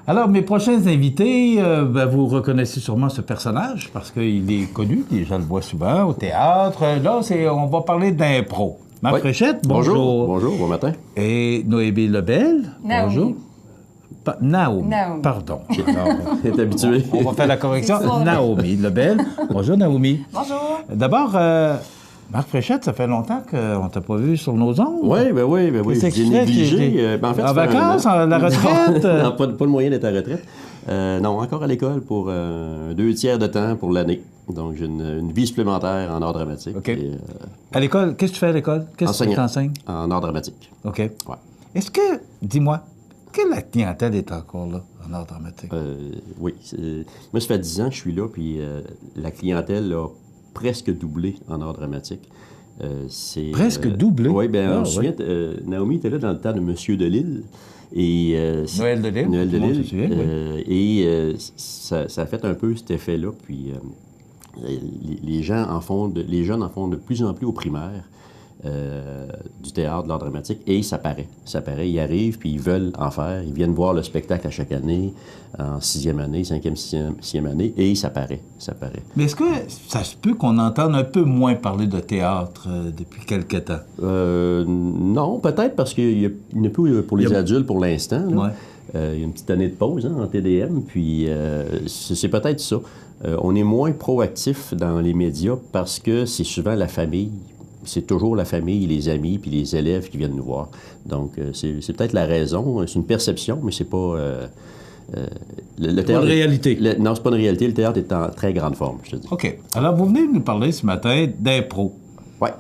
Alors, mes prochains invités, vous reconnaissez sûrement ce personnage parce qu'il est connu, les gens le voient souvent au théâtre. Là, on va parler d'impro. Marc Fréchette, bonjour. Bonjour, bon matin. Et Noémie Lebel, Naomi. bonjour. Naomi, Naomi. pardon. T'es habitué. On va faire la correction. C'est ça. Naomi Lebel. Bonjour, Naomi. Bonjour. D'abord, Marc Fréchette, ça fait longtemps qu'on ne t'a pas vu sur nos ondes. Oui. Qu'est-ce que J'ai tu fais? négligé. En vacances, à la retraite? Non, pas le moyen d'être à la retraite. Non, encore à l'école pour 2 tiers de temps pour l'année. Donc, j'ai une vie supplémentaire en art dramatique. OK. Et, À l'école, qu'est-ce que tu fais à l'école? Qu'est-ce que tu enseignes? en art dramatique. OK. Ouais. Est-ce que, dis-moi, que la clientèle est encore là en art dramatique? Oui. Moi, ça fait 10 ans que je suis là, puis la clientèle a presque doublé en art dramatique. Presque doublé? Oui, bien, Ah, on se souvient, Naomi était là dans le temps de Monsieur Delille. Et, Noël Delille. Noël Tout le monde Delille. se souvient, oui. Et ça a fait un peu cet effet-là. Puis les jeunes en font de plus en plus au primaire du théâtre, de l'art dramatique, et ça paraît. Ça paraît. Ils arrivent, puis ils veulent en faire. Ils viennent voir le spectacle à chaque année, en 6e année, 5e, 6e année, et ça paraît. Ça paraît. Mais est-ce que ça se peut qu'on entende un peu moins parler de théâtre depuis quelque temps? Non, peut-être parce qu'il n'y a plus pour les adultes pour l'instant. là. Ouais. Il y a une petite année de pause en TDM, puis c'est peut-être ça. On est moins proactif dans les médias parce que c'est souvent la famille. C'est toujours la famille, les amis, puis les élèves qui viennent nous voir. Donc, c'est peut-être la raison. C'est une perception, mais c'est pas... le Pas de réalité. Non, c'est pas une réalité. Le théâtre est en très grande forme, je te dis. OK. Alors, vous venez de nous parler ce matin d'impro. Ouais.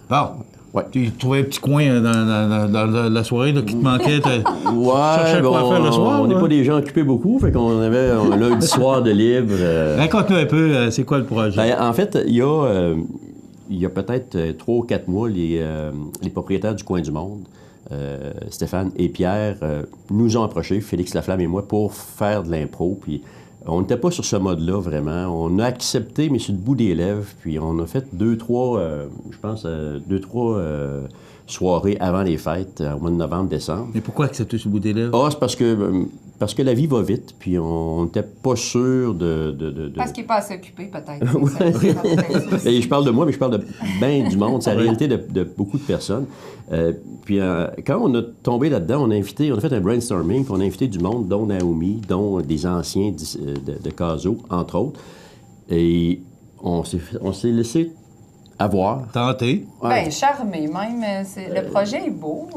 Bon. Ouais. Tu trouvais un petit coin dans la soirée là, qui te manquait. Cherchais Ouais, quoi faire le soir, on n'est là? pas des gens occupés beaucoup, fait qu'on avait un lundi soir de libre. Raconte-nous un peu, c'est quoi le projet? Ben, en fait, il y a peut-être 3 ou 4 mois, les propriétaires du Coin du Monde, Stéphane et Pierre, nous ont approchés, Félix Laflamme et moi, pour faire de l'impro. Puis on n'était pas sur ce mode-là, vraiment. On a accepté, mais sur le bout des lèvres. Puis on a fait 2-3 soirées avant les fêtes, au mois de novembre, décembre. Mais pourquoi accepter ce bout des lèvres? Ah, c'est parce que la vie va vite, puis on n'était pas sûr de... Parce qu'il n'est pas assez occupé, peut-être. Et je parle de moi, mais je parle de bien du monde. C'est la réalité de beaucoup de personnes. Puis quand on a tombé là-dedans, on a fait un brainstorming, puis on a invité du monde, dont Naomi, dont des anciens de Caso, entre autres. Et on s'est laissé avoir. Tenter. Ouais. Bien, charmé même. Le projet est beau.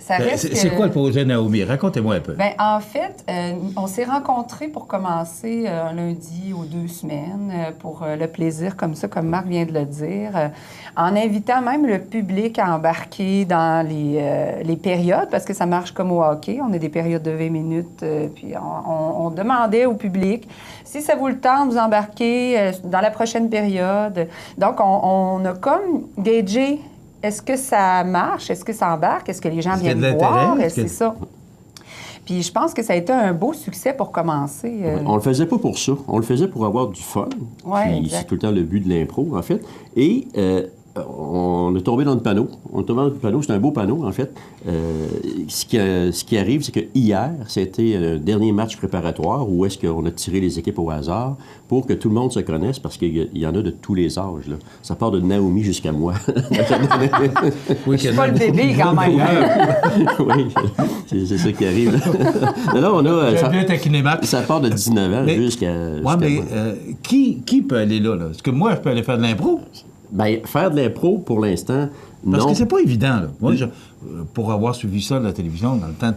Ça reste C'est que- quoi le projet, Naomi? Racontez-moi un peu. Ben, en fait, on s'est rencontrés pour commencer un lundi aux 2 semaines pour le plaisir comme ça, comme Marc vient de le dire, en invitant même le public à embarquer dans les périodes, parce que ça marche comme au hockey. On a des périodes de 20 minutes, puis on demandait au public si ça vous le tente, vous embarquez dans la prochaine période. Donc, on a comme gagé. Est-ce que ça marche? Est-ce que ça embarque? Est-ce que les gens Est-ce qu'il y a de viennent l'intérêt? voir? Est-ce que- C'est ça. Puis je pense que ça a été un beau succès pour commencer. On le faisait pas pour ça. On le faisait pour avoir du fun. Ouais, Puis exact. c'est tout le temps le but de l'impro, en fait. Et on est tombé dans le panneau. C'est un beau panneau, en fait. Ce qui arrive, c'est que hier, c'était le dernier match préparatoire où est-ce qu'on a tiré les équipes au hasard pour que tout le monde se connaisse, parce qu'il y en a de tous les âges, là. Ça part de Naomi jusqu'à moi. Oui, Je suis pas le bébé quand même. Oui, c'est ça qui arrive. Non, on a... J'aime bien taquiner Marc. Ça part de 19 ans Mais- jusqu'à Ouais, moi. mais qui peut aller là? Est-ce que moi, je peux aller faire de l'impro? Bien, faire de l'impro, pour l'instant, Parce non. que c'est pas évident, là. Moi, pour avoir suivi ça de la télévision dans le temps,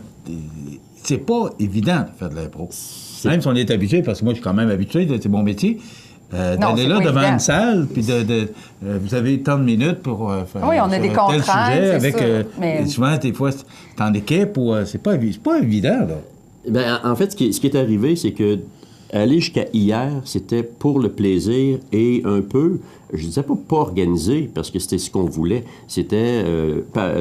c'est pas évident de faire de l'impro. Même si on est habitué, parce que moi, je suis quand même habitué, c'est mon métier, d'aller c'est là pas devant évident. une salle, puis vous avez tant de minutes pour faire Oui, on a sur des tel contraintes, sujet, c'est avec, sûr, mais- souvent, des fois, c'est en équipe, ou c'est pas évident, là. Ben, en fait, ce qui est arrivé, c'est que aller jusqu'à hier, c'était pour le plaisir et un peu, je disais pas organisé, parce que c'était ce qu'on voulait. C'était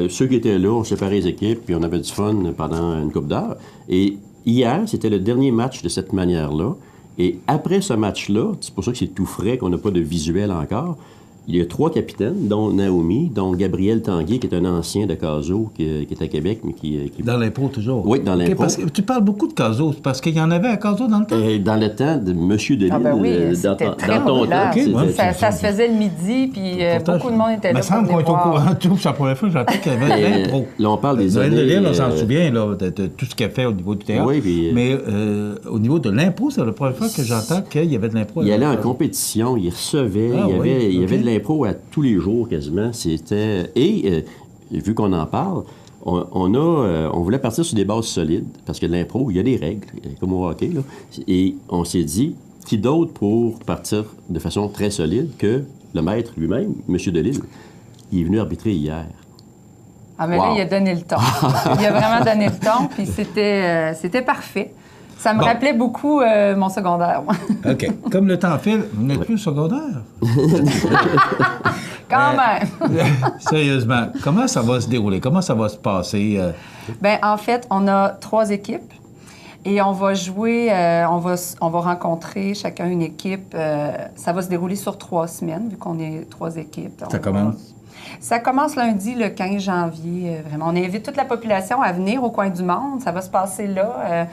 ceux qui étaient là, on séparait les équipes, puis on avait du fun pendant une couple d'heures. Et hier, c'était le dernier match de cette manière-là. Et après ce match-là, c'est pour ça que c'est tout frais, qu'on n'a pas de visuel encore, Il y a 3 capitaines, dont Naomi, dont Gabriel Tanguay, qui est un ancien de Caso, qui est à Québec, mais qui... Dans l'impôt, toujours? Oui, dans l'impôt. Parce que tu parles beaucoup de Caso, parce qu'il y en avait à Caso dans le temps? Dans le temps de M. Delisle, oui, dans ton temps. Ça se faisait le midi, puis beaucoup de monde était là. Il me semble qu'on est au courant de tout. C'est la première fois que j'entends qu'il y avait de l'impro. Là, on parle des Noël années... Delisle, on s'en souvient, là, de tout ce qu'il a fait au niveau du théâtre. Oui, puis... Mais au niveau de l'impro, c'est la première fois que j'entends qu'il y avait de l'impro. Il allait en compétition, il recevait, il y avait de l'impro à tous les jours quasiment. C'était... Et vu qu'on en parle, on voulait partir sur des bases solides, parce que de l'impro, il y a des règles, comme au hockey, là. Et on s'est dit, qui d'autre pour partir de façon très solide que le maître lui-même, M. Delisle? Il est venu arbitrer hier. Ah, mais là, il a donné le ton. Il a vraiment donné le ton, puis c'était parfait. Ça me rappelait beaucoup mon secondaire. OK. Comme le temps file, vous n'êtes plus au secondaire. Quand même. Sérieusement, comment ça va se dérouler? Comment ça va se passer? Bien, en fait, on a 3 équipes et on va jouer, on va rencontrer chacun une équipe. Ça va se dérouler sur 3 semaines, vu qu'on est 3 équipes. Ça commence? Ça commence lundi, le 15 janvier. Vraiment. On invite toute la population à venir au Coin du Monde. Ça va se passer là.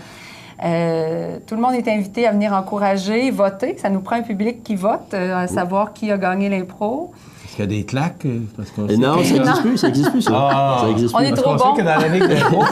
Tout le monde est invité à venir encourager, voter. Ça nous prend un public qui vote, à savoir qui a gagné l'impro. Est-ce qu'il y a des claques? Parce qu'on non, ça n'existe plus, ça n'existe plus, ça. Ça existe on plus. est trop bon. bon. Que dans la Ligue d'impro,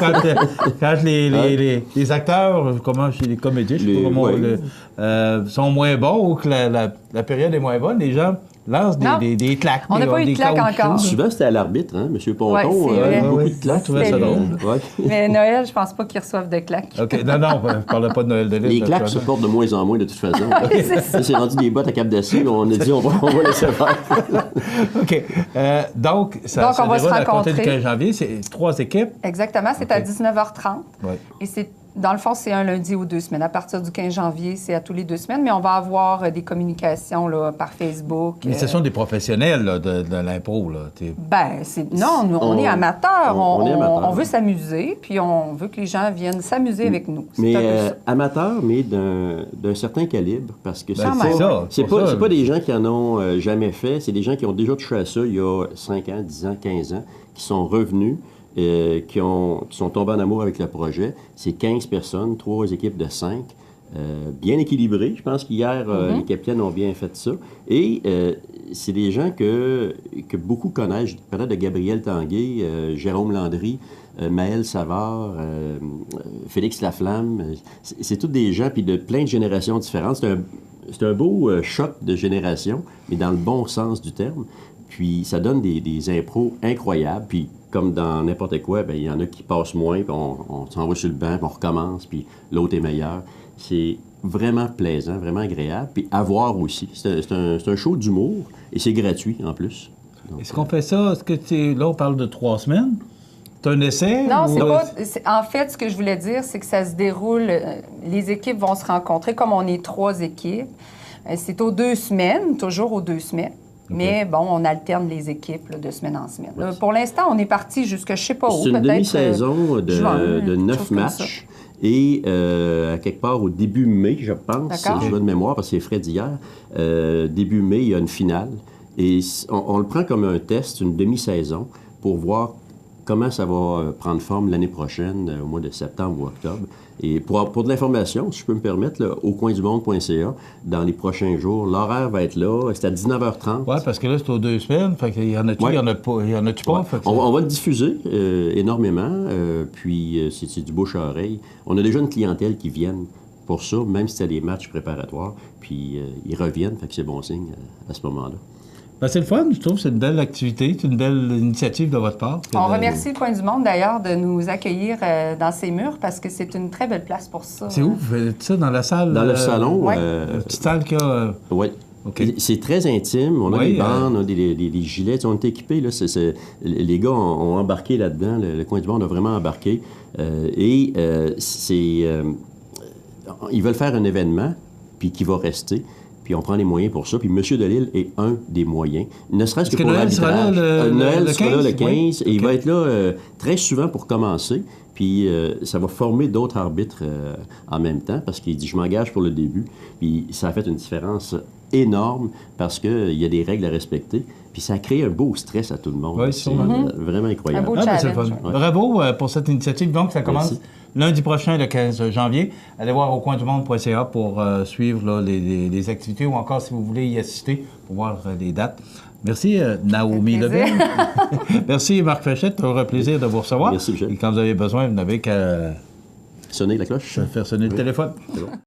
quand les acteurs, comment chez les comédiens, je sais pas comment, sont moins bons ou que la période est moins bonne, les gens lancent des claques. On n'a pas eu de claques encore. Souvent, c'était à l'arbitre, hein, M. Ponton. Beaucoup de claques. Je trouvais ça drôle. Mais Noël, je pense pas qu'ils reçoivent de claques. OK. Non, je ne parlais pas de Noël Delisle. Les claques se portent de moins en moins, de toute façon. C'est rendu des bottes à cap d'acier, on a dit on va laisser faire. OK. Donc, ça on va se rencontrer. À compter du 15 janvier, c'est 3 équipes. Exactement, c'est à 19h30. Ouais. Et c'est dans le fond, c'est un lundi ou 2 semaines. À partir du 15 janvier, c'est à tous les 2 semaines, mais on va avoir des communications là, par Facebook. Mais ce sont des professionnels là, de l'impro, là. Ben, non, nous, on est amateurs. On veut s'amuser, puis on veut que les gens viennent s'amuser avec nous. Mais amateurs, mais d'un certain calibre, parce que c'est pas des gens qui en ont jamais fait, c'est des gens qui ont déjà touché à ça il y a 5 ans, 10 ans, 15 ans, qui sont revenus, qui sont tombés en amour avec le projet. C'est 15 personnes, 3 équipes de 5, bien équilibrées. Je pense qu'hier, les capitaines ont bien fait ça. Et c'est des gens que beaucoup connaissent. Je parlais de Gabriel Tanguay, Jérôme Landry, Maël Savard, Félix Laflamme. C'est tous des gens, puis de plein de générations différentes. C'est un beau choc de génération, mais dans le bon sens du terme. Puis ça donne des impros incroyables. Puis comme dans n'importe quoi, bien, il y en a qui passent moins, puis on s'en va sur le banc, puis on recommence, puis l'autre est meilleur. C'est vraiment plaisant, vraiment agréable. Puis à voir aussi. C'est un show d'humour, et c'est gratuit en plus. Est-ce qu'on fait ça? Là, on parle de 3 semaines? C'est un essai? Non, c'est pas... En fait, ce que je voulais dire, c'est que ça se déroule... Les équipes vont se rencontrer, comme on est 3 équipes. C'est aux 2 semaines, toujours aux 2 semaines. Okay. Mais bon, on alterne les équipes là, de semaine en semaine. Là, pour l'instant, on est parti jusqu'à je ne sais pas où. C'est une demi-saison de 9 matchs. Et à quelque part au début mai, je pense, je vais de mémoire parce que c'est frais d'hier, début mai, il y a une finale. Et on le prend comme un test, une demi-saison, pour voir comment ça va prendre forme l'année prochaine, au mois de septembre ou octobre. Et pour de l'information, si je peux me permettre, là, aucoindumonde.ca, dans les prochains jours, l'horaire va être là, c'est à 19h30. Oui, parce que là, c'est aux 2 semaines, fait qu'il y en a-tu, il y en a-tu pas? Ouais. On va le diffuser énormément, puis c'est du bouche à oreille. On a déjà une clientèle qui viennent pour ça, même si c'est des matchs préparatoires, puis ils reviennent, fait que c'est bon signe à ce moment-là. Ben, c'est le fun, je trouve. C'est une belle activité, c'est une belle initiative de votre part. On remercie le Coin du Monde, d'ailleurs, de nous accueillir dans ses murs parce que c'est une très belle place pour ça. C'est où? Vous faites ça dans la salle? Dans le salon. Oui. Une petite salle qui a... Oui. Okay. C'est très intime. On a des bandes, on a des gilets. On est équipés. Là, les gars ont embarqué là-dedans. Le Coin du Monde a vraiment embarqué. Ils veulent faire un événement, puis qui va rester. Puis on prend les moyens pour ça. Puis M. Delisle est un des moyens. Ne serait-ce que pour Noël sera là Noël sera là le 15, et il va okay. être là très souvent pour commencer. Puis ça va former d'autres arbitres en même temps, parce qu'il dit, je m'engage pour le début. Puis ça a fait une différence énorme, parce qu'il y a des règles à respecter. Puis ça a créé un beau stress à tout le monde. Oui, c'est sûrement. vraiment incroyable. Un beau C'est le fun. challenge. Bravo pour cette initiative. Donc, ça commence Merci. lundi prochain, le 15 janvier. Allez voir au coindumonde.ca pour suivre là, les activités ou encore si vous voulez y assister pour voir les dates. Merci, Naomi Ça fait Lebel. Merci, Marc Fréchette. Toujours un plaisir de vous recevoir. Merci, Michel. Et quand vous avez besoin, vous n'avez qu'à Sonner la cloche. faire sonner le téléphone. C'est bon.